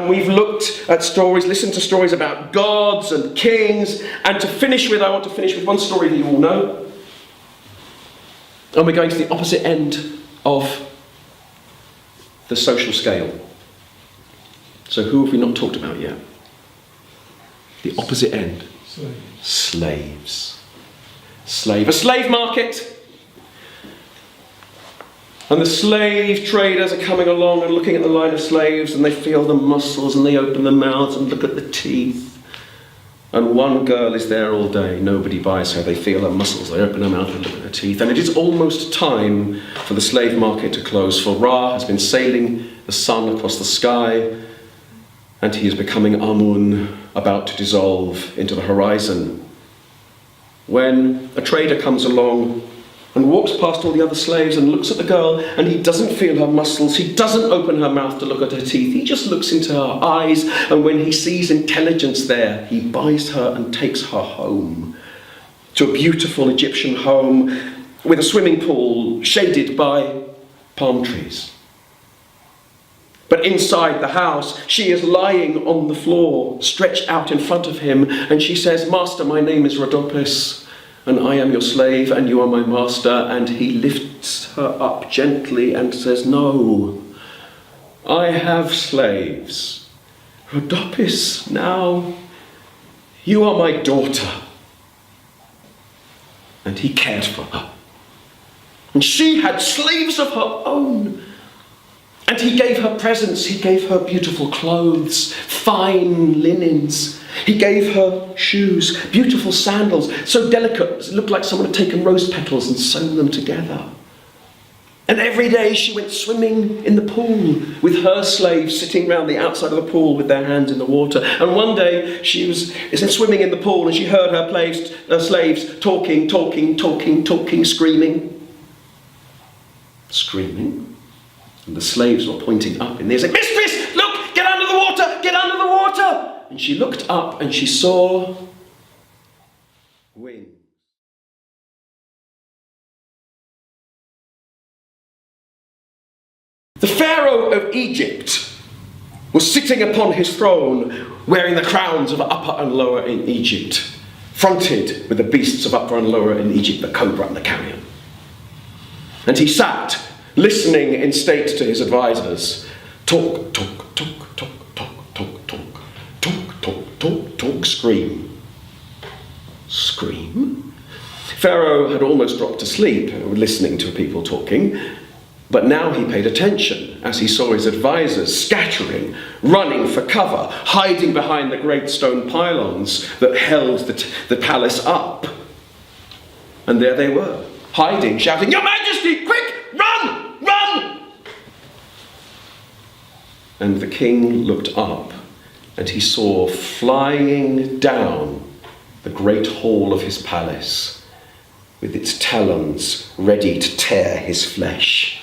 And we've looked at stories, listened to stories about gods and kings. And I want to finish with one story that you all know. And we're going to the opposite end of the social scale. So who have we not talked about yet? The opposite end. Slaves. A slave market. And the slave traders are coming along and looking at the line of slaves, and they feel the muscles and they open their mouths and look at the teeth. And one girl is there all day. Nobody buys her. They feel her muscles. They open her mouth and look at her teeth. And it is almost time for the slave market to close, for Ra has been sailing the sun across the sky, and he is becoming Amun, about to dissolve into the horizon. When a trader comes along and walks past all the other slaves and looks at the girl, and he doesn't feel her muscles, he doesn't open her mouth to look at her teeth, he just looks into her eyes, and when he sees intelligence there, he buys her and takes her home to a beautiful Egyptian home with a swimming pool shaded by palm trees. But inside the house, she is lying on the floor, stretched out in front of him, and she says, "Master, my name is Rhadopis, and I am your slave, and you are my master." And he lifts her up gently and says, "No, I have slaves. Rhadopis, now you are my daughter." And he cared for her. And she had slaves of her own. And he gave her presents. He gave her beautiful clothes, fine linens. He gave her shoes, beautiful sandals, so delicate, it looked like someone had taken rose petals and sewn them together. And every day she went swimming in the pool with her slaves sitting round the outside of the pool with their hands in the water. And one day she was swimming in the pool, and she heard her slaves talking, screaming. And the slaves were pointing up in the air saying, "Mistress, look, get under the water, get under the water." And she looked up and she saw wings. The Pharaoh of Egypt was sitting upon his throne, wearing the crowns of Upper and Lower in Egypt, fronted with the beasts of Upper and Lower in Egypt, the Cobra and the Carrion. And he sat, listening in state to his advisors. Talk, talk, talk, talk, talk, talk, talk. Talk, talk, talk, talk, scream. Scream? Pharaoh had almost dropped asleep, listening to people talking, but now he paid attention as he saw his advisors scattering, running for cover, hiding behind the great stone pylons that held the palace up. And there they were, hiding, shouting, "Your Majesty, quick, run, run!" And the king looked up, and he saw flying down the great hall of his palace, with its talons ready to tear his flesh,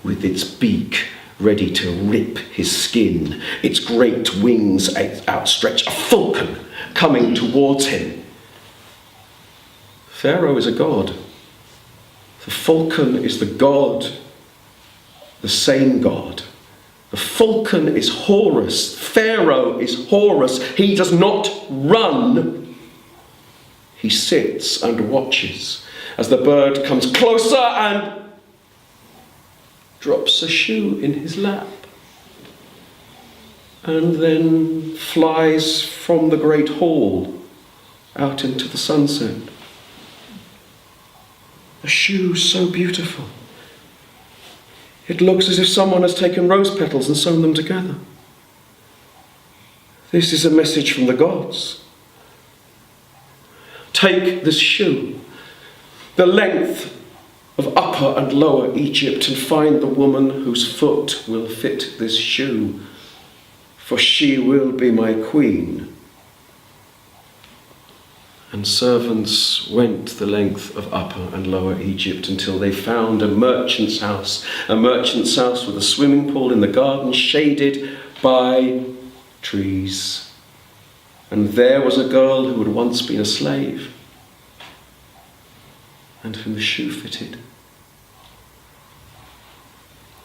with its beak ready to rip his skin, its great wings outstretched, a falcon coming towards him. Pharaoh is a god. The falcon is the god, the same god. The falcon is Horus. Pharaoh is Horus. He does not run. He sits and watches as the bird comes closer and drops a shoe in his lap, and then flies from the great hall out into the sunset. A shoe so beautiful. It looks as if someone has taken rose petals and sewn them together. This is a message from the gods. Take this shoe, the length of Upper and Lower Egypt, and find the woman whose foot will fit this shoe, for she will be my queen. And servants went the length of Upper and Lower Egypt until they found a merchant's house with a swimming pool in the garden shaded by trees. And there was a girl who had once been a slave and whom the shoe fitted.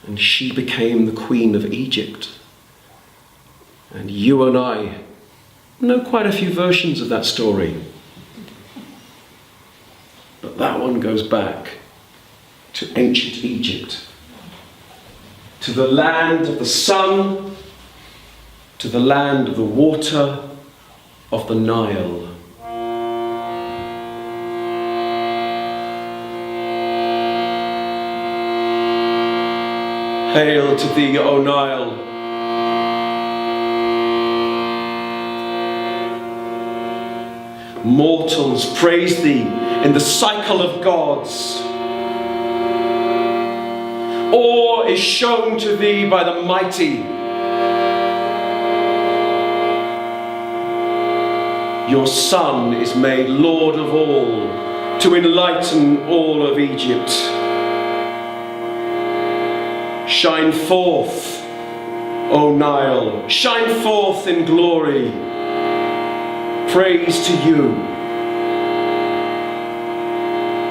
And she became the queen of Egypt. And you and I know quite a few versions of that story. But that one goes back to ancient Egypt, to the land of the sun, to the land of the water of the Nile. Hail to thee, O Nile! Mortals praise thee in the cycle of gods. Awe is shown to thee by the mighty. Your Son is made Lord of all, to enlighten all of Egypt. Shine forth, O Nile, shine forth in glory. Praise to you,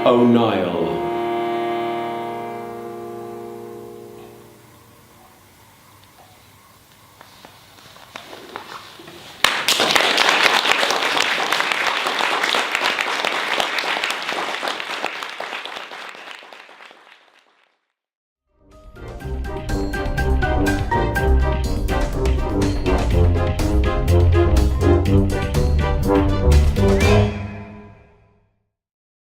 O Nile.